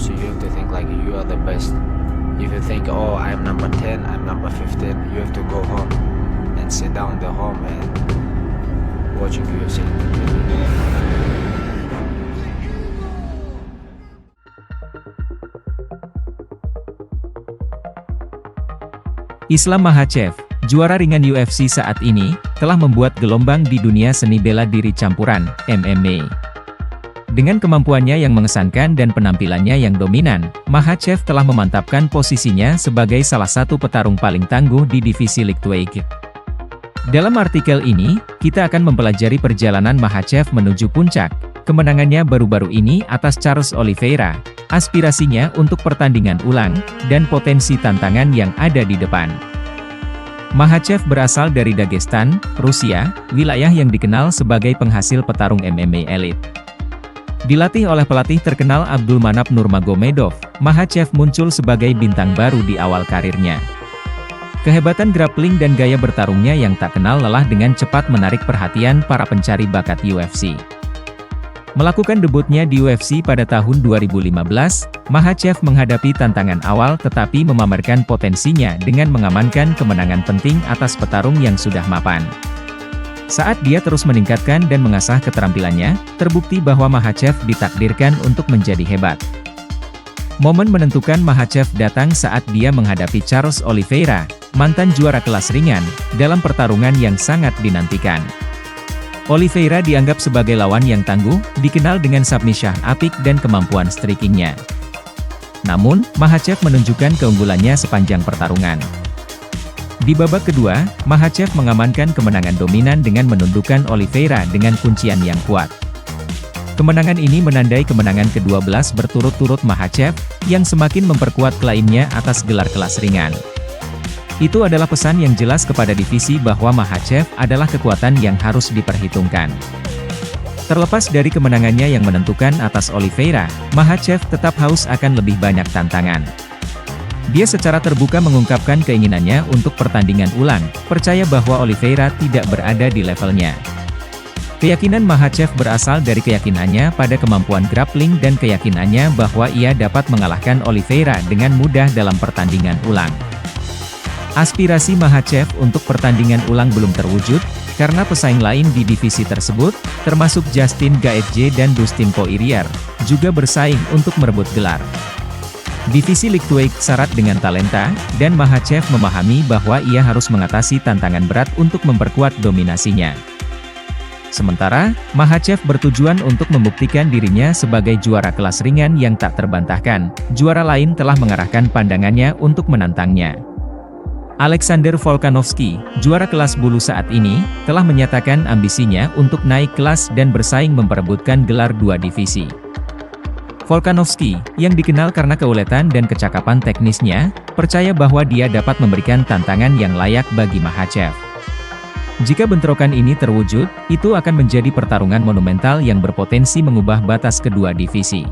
UFC, you have to think like you are the best. If you think, oh, I'm number 10, I'm number 15, you have to go home and sit down in the home and watching UFC. Islam Makhachev, juara ringan UFC saat ini, telah membuat gelombang di dunia seni bela diri campuran, MMA. Dengan kemampuannya yang mengesankan dan penampilannya yang dominan, Makhachev telah memantapkan posisinya sebagai salah satu petarung paling tangguh di divisi lightweight. Dalam artikel ini, kita akan mempelajari perjalanan Makhachev menuju puncak, kemenangannya baru-baru ini atas Charles Oliveira, aspirasinya untuk pertandingan ulang, dan potensi tantangan yang ada di depan. Makhachev berasal dari Dagestan, Rusia, wilayah yang dikenal sebagai penghasil petarung MMA elit. Dilatih oleh pelatih terkenal Abdulmanap Nurmagomedov, Makhachev muncul sebagai bintang baru di awal karirnya. Kehebatan grappling dan gaya bertarungnya yang tak kenal lelah dengan cepat menarik perhatian para pencari bakat UFC. Melakukan debutnya di UFC pada tahun 2015, Makhachev menghadapi tantangan awal tetapi memamerkan potensinya dengan mengamankan kemenangan penting atas petarung yang sudah mapan. Saat dia terus meningkatkan dan mengasah keterampilannya, terbukti bahwa Makhachev ditakdirkan untuk menjadi hebat. Momen menentukan Makhachev datang saat dia menghadapi Charles Oliveira, mantan juara kelas ringan, dalam pertarungan yang sangat dinantikan. Oliveira dianggap sebagai lawan yang tangguh, dikenal dengan submission apik dan kemampuan strikingnya. Namun, Makhachev menunjukkan keunggulannya sepanjang pertarungan. Di babak kedua, Makhachev mengamankan kemenangan dominan dengan menundukkan Oliveira dengan kuncian yang kuat. Kemenangan ini menandai kemenangan ke-12 berturut-turut Makhachev, yang semakin memperkuat klaimnya atas gelar kelas ringan. Itu adalah pesan yang jelas kepada divisi bahwa Makhachev adalah kekuatan yang harus diperhitungkan. Terlepas dari kemenangannya yang menentukan atas Oliveira, Makhachev tetap haus akan lebih banyak tantangan. Dia secara terbuka mengungkapkan keinginannya untuk pertandingan ulang, percaya bahwa Oliveira tidak berada di levelnya. Keyakinan Makhachev berasal dari keyakinannya pada kemampuan grappling dan keyakinannya bahwa ia dapat mengalahkan Oliveira dengan mudah dalam pertandingan ulang. Aspirasi Makhachev untuk pertandingan ulang belum terwujud, karena pesaing lain di divisi tersebut, termasuk Justin Gaethje dan Dustin Poirier, juga bersaing untuk merebut gelar. Divisi lightweight syarat dengan talenta, dan Makhachev memahami bahwa ia harus mengatasi tantangan berat untuk memperkuat dominasinya. Sementara, Makhachev bertujuan untuk membuktikan dirinya sebagai juara kelas ringan yang tak terbantahkan, juara lain telah mengarahkan pandangannya untuk menantangnya. Alexander Volkanovski, juara kelas bulu saat ini, telah menyatakan ambisinya untuk naik kelas dan bersaing memperebutkan gelar dua divisi. Volkanovski, yang dikenal karena keuletan dan kecakapan teknisnya, percaya bahwa dia dapat memberikan tantangan yang layak bagi Makhachev. Jika bentrokan ini terwujud, itu akan menjadi pertarungan monumental yang berpotensi mengubah batas kedua divisi.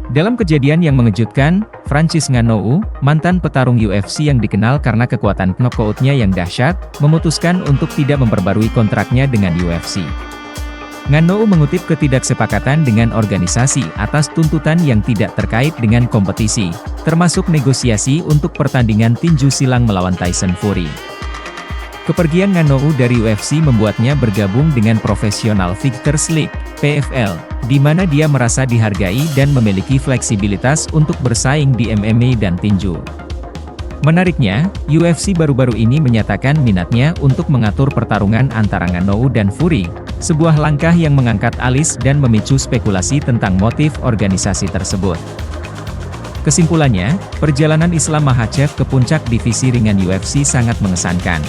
Dalam kejadian yang mengejutkan, Francis Ngannou, mantan petarung UFC yang dikenal karena kekuatan knockout-nya yang dahsyat, memutuskan untuk tidak memperbarui kontraknya dengan UFC. Ngannou mengutip ketidaksepakatan dengan organisasi atas tuntutan yang tidak terkait dengan kompetisi, termasuk negosiasi untuk pertandingan tinju silang melawan Tyson Fury. Kepergian Ngannou dari UFC membuatnya bergabung dengan Professional Fighters League, PFL, di mana dia merasa dihargai dan memiliki fleksibilitas untuk bersaing di MMA dan tinju. Menariknya, UFC baru-baru ini menyatakan minatnya untuk mengatur pertarungan antara Ngannou dan Fury, sebuah langkah yang mengangkat alis dan memicu spekulasi tentang motif organisasi tersebut. Kesimpulannya, perjalanan Islam Makhachev ke puncak divisi ringan UFC sangat mengesankan.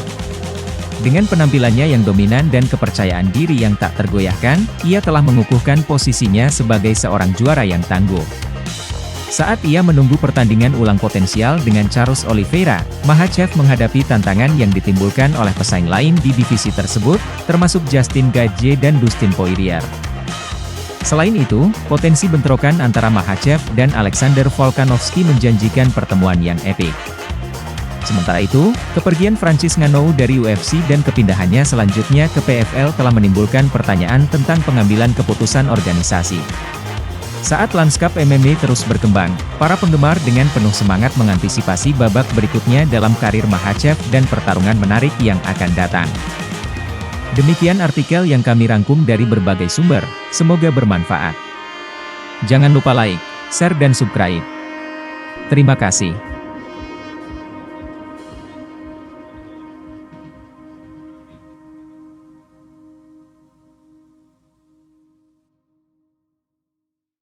Dengan penampilannya yang dominan dan kepercayaan diri yang tak tergoyahkan, ia telah mengukuhkan posisinya sebagai seorang juara yang tangguh. Saat ia menunggu pertandingan ulang potensial dengan Charles Oliveira, Makhachev menghadapi tantangan yang ditimbulkan oleh pesaing lain di divisi tersebut, termasuk Justin Gaethje dan Dustin Poirier. Selain itu, potensi bentrokan antara Makhachev dan Alexander Volkanovski menjanjikan pertemuan yang epik. Sementara itu, kepergian Francis Ngannou dari UFC dan kepindahannya selanjutnya ke PFL telah menimbulkan pertanyaan tentang pengambilan keputusan organisasi. Saat lanskap MMA terus berkembang, para penggemar dengan penuh semangat mengantisipasi babak berikutnya dalam karir Makhachev dan pertarungan menarik yang akan datang. Demikian artikel yang kami rangkum dari berbagai sumber, semoga bermanfaat. Jangan lupa like, share dan subscribe. Terima kasih.